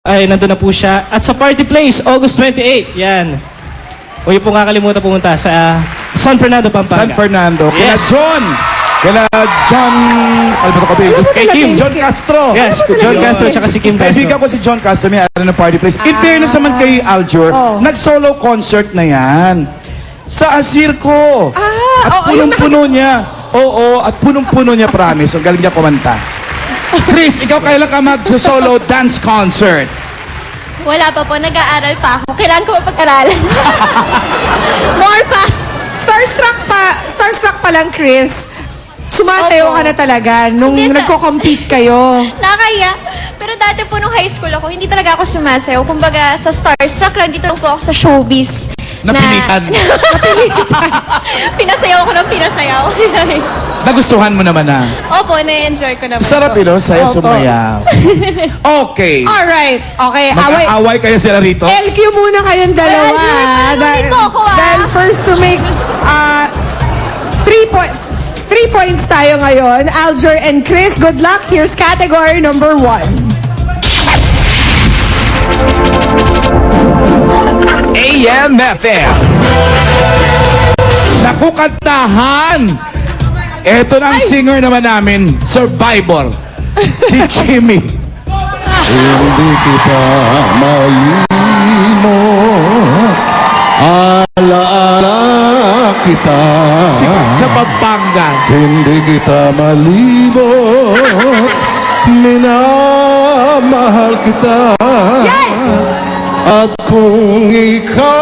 ay nandun na po siya. At sa Party Place, August 28. Yan. Huwag po kakalimutan pumunta sa San Fernando, Pampanga. San Fernando. Kila Yes. John. Kila John... Kalimutan ko ba yun? Kay Kim. John Castro. Yes, John Castro tsaka si Kim Kaibigan Castro. ko si John Castro, may araw ng Party Place. In fairness naman kay Aljur, nag-solo concert na yan. Sa Asirco. At punong-puno niya. Oo, at punong-puno niya, promise. Ang galing niya kumanta. Chris, ikaw kailan ka mag-solo dance concert? Wala pa po, nag-aaral pa ako. Kailangan ko mapag-aralan. More pa. Starstruck pa lang, Chris. Sumasayaw Opo. ka na talaga nung Hindi, nagko-compete kayo. Nakakaya. Pero dati po nung high school ako, hindi talaga ako sumasayaw. Kumbaga, sa Starstruck lang, dito lang po ako sa showbiz. Napilitan. Pinasayaw ko ng pinasayaw. Nagustuhan mo naman na. Opo, na-enjoy ko naman. Sarap po. ino, saya Opo. sumayaw. Okay. Alright. Okay, Mag-aaway kayo sila rito? LQ muna kayong dalawa. Well, Alger, mo ako, Dahil first to make 3 points tayo ngayon. Alger and Chris, good luck. Here's category number 1. AM/FM. Naku, kantahan! Eto na ang singer naman namin, Survivor. Si Jimmy. Hindi kita malimot, alaala kita. Sa Pampanga. Hindi kita malimot, minamahal kita. At kung ikaw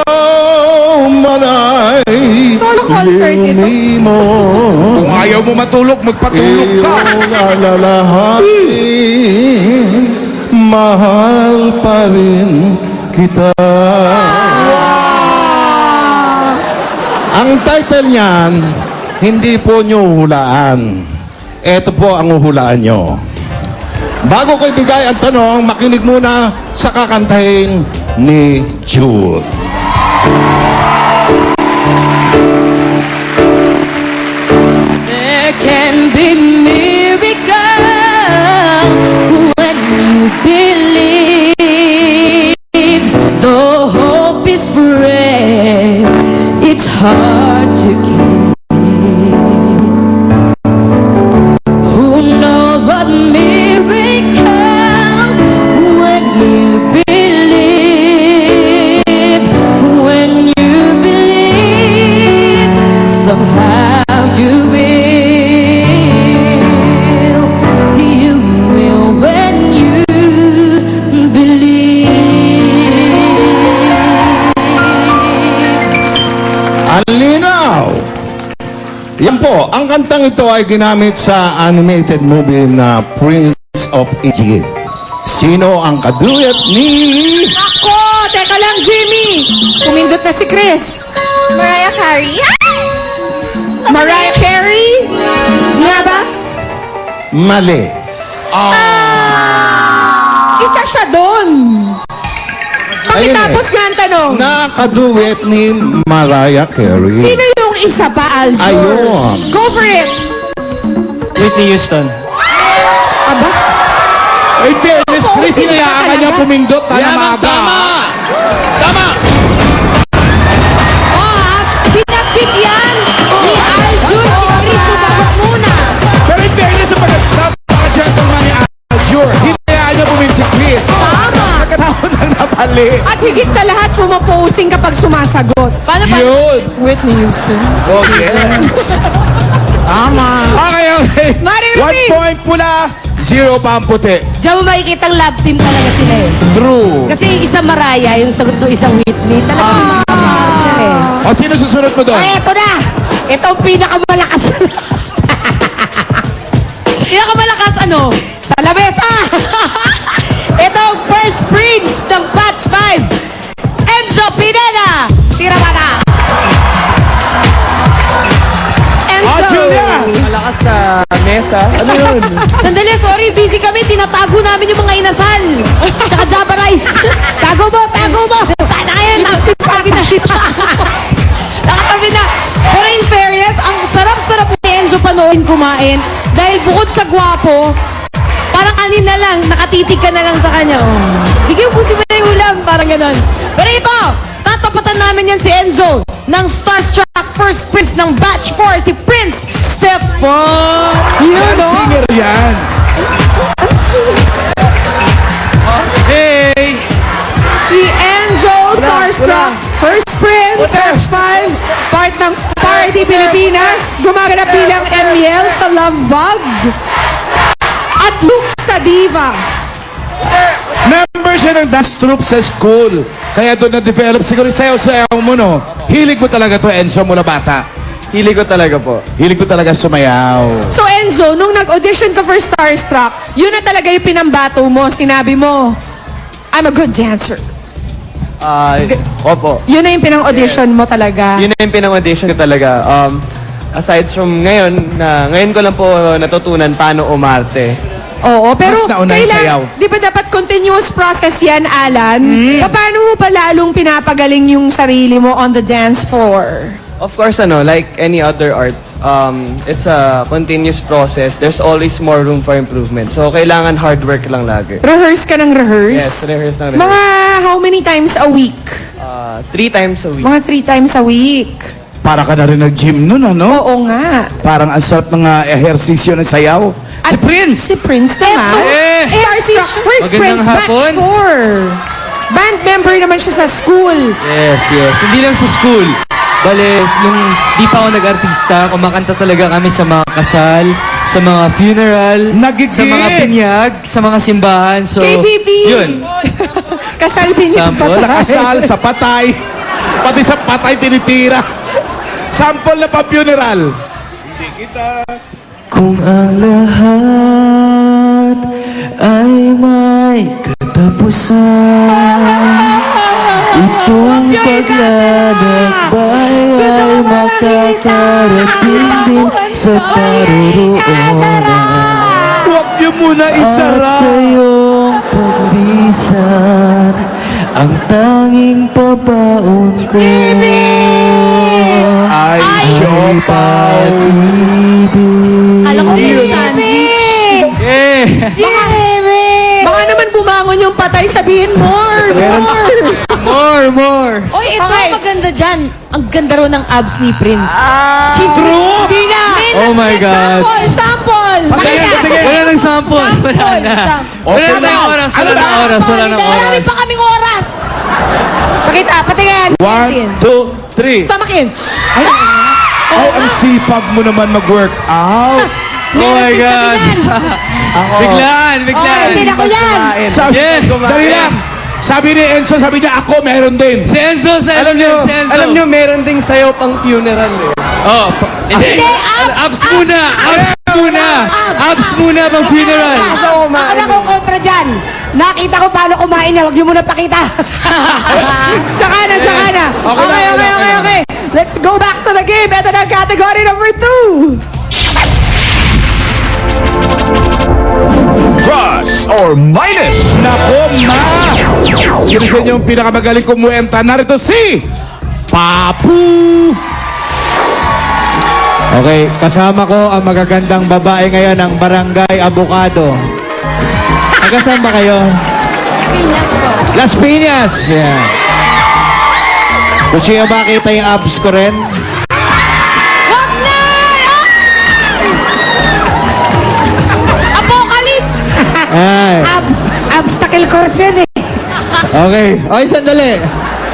man ay Solo concert ito. lumimot, Kung ayaw mo matulog, magpatulog ka. iyong alalahanin, mahal pa rin kita. Ang title niyan, hindi po nyo hulaan. Ito po ang uhulaan nyo. Bago ko ibigay ang tanong, makinig muna sa kakantahin ni Jude. There can be miracles when you believe. Though hope is frail, it's hard to keep. Who knows what miracles when you believe? When you believe, somehow you will. You will when you believe. Ang linaw! Yan po, ang kantang ito ay ginamit sa animated movie na Prince of Egypt. Sino ang kaduet ni... Ako! Teka lang, Jimmy! Kumindot na si Chris. Mariah Carey. Mariah Carey? Nga ba? Mali. Isa siya doon. Ayun Pakitapos nga ang tanong. Nakaduet ni Mariah Carey. Sino yung isa pa, Aljo? Ayun. Go for it. Whitney Houston. Aba? Ay, fairness, Chris, Sino hinayaan ka ka niya talaga? pumindot. Tayo Yan ang maaga. tama! Pinakbit yan ni Aljur. Si Chris sumagot muna. Pero in fairness, napaka-gentleman ni Aljur. Hinayaan niya pumindot si Chris. Tama. Nagkataon ng napali. At higit sa lahat, pumaposing kapag sumasagot. Paano? Yun. Whitney Houston. Oh, yes. Tama. Okay. Mari 1 Ruby. point pula, 0 pa ang puti. Diyan mo makikita ang love team talaga sila eh. True. Kasi yung isang Mariah, yung sagot ng isang Whitney, talaga O, sino susunod mo doon? Ay, eto na! Ito ang pinakamalakas. Pinakamalakas ano? Sa lamesa! Ito ang first prince ng batch 5. Enzo Pineda! Tira ba na? Enzo! Julia! Malakas sa mesa. Ano yun? Sandali, sorry. Busy kami. Tinatago namin yung mga inasal. Tsaka Java rice. Tago mo! Tago mo! Tana kayo. Nakatabi na. Nakatabi na. Pero in fairness, ang sarap-sarap ni Enzo panoorin kumain. Dahil bukod sa gwapo, parang kanina lang, nakatitig ka na lang sa kanya. Oh. Sige, yan si Enzo ng Starstruck First Prince ng Batch 4, si Prince Stefan. Yan, singer yan. Hey! Si Enzo, Starstruck, First Prince, Batch 5, part ng Party Pilipinas, gumaganap bilang Emiel sa Love Bug, at Luke sa Diva. Member siya ng dance troupe sa school. Kaya doon na-develop siguro yung sayaw-sayaw mo, no? Hilig mo talaga to, Enzo, mula bata. Hilig ko talaga po. Hilig mo talaga sumayaw. So Enzo, nung nag-audition ka for Starstruck, yun na talaga yung pinambato mo, sinabi mo, I'm a good dancer. Opo. Yun na yung pinang-audition mo talaga. Yun na yung pinang-audition ko talaga. Aside from ngayon ko lang po natutunan paano umarte. Oo, pero Mas nauna yung sayaw. di ba dapat continuous process yan, Alan? Paano mo pa lalong pinapagaling yung sarili mo on the dance floor? Of course, like any other art, it's a continuous process. There's always more room for improvement. So, kailangan hard work lang lagi. Rehearse ka ng rehearse? Yes, rehearse ng rehearse. Mga how many times a week? 3 times a week. Mga 3 times a week. Para ka na rin nag-gym nun, ano? Oo nga. Parang ang sarap ng ehersisyo ng sayaw. Si Prince! Si Prince naman. Eh! Starstruck First Magandang Prince Batch hapon. 4. Band member naman siya sa school. Yes. Hindi lang sa school. Bale, nung di pa ako nag-artista, kumakanta talaga kami sa mga kasal, sa mga funeral, Nagigit! sa mga binyag, sa mga simbahan. So, KBB. yun. Kasalbi niya Sample? Sa kasal, sa patay, pati sa patay tinitira. Sample na pa-funeral. Kung ang lahat ay may katapusan, itong paglalakbay ay makakarating din sa paruroonan. Huwag niyo muna At isara. sa iyong paglisan, ang tanging pabaon ko Ay, siopaw. pag-ibig. Alam ko may sandwich. Baka naman bumangon yung patay, sabihin more. More. Oy, ito Okay. ang maganda dyan. Ang ganda ro ng abs ni Prince. True! Hindi na. Oh my God. Sample. Patingin, patingin. Wala nang sample. Wala na. Wala nang oras. Wala nang oras. Wala nang Marami oras. pa kaming oras. Pakita, patingin. 1, 2, 3. Stomakin. Ay, ang sipag mo naman mag-work out. Oh my God. Biglaan. Hindi na ko yan. Sabi, Yeah. dali lang. Sabi ni Enzo, sabi niya, ako meron din. Si Enzo, Alam nyo, meron ding sayo pang funeral eh. Oh, hindi. Abs muna. Abs muna pang funeral. Ako na kong kontra dyan. Nakita ko paano kumain niya. Huwag niyo muna pakita. Tsaka na. Okay. Let's go back to the game. Ito na category number 2. Plus or minus. Nako, ma! Sino sa inyo ang pinakamagaling kumuwenta? Narito si Papu! Okay, kasama ko ang magagandang babae ngayon ng Barangay Abocado. Taga-saan ba kayo? Pinas ko. Las Piñas! Yeah. Gusto niyo makita yung abs ko rin? Wag na! Apocalypse! Ay. Obstacle course yan eh. Okay. Okay, sandali.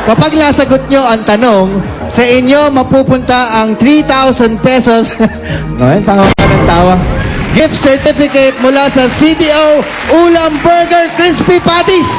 Kapag nasagot nyo ang tanong, sa inyo mapupunta ang 3,000 pesos. Ngayon, tawa ka ng tawa. Gift certificate mula sa CDO Ulam Burger Crispy Patties.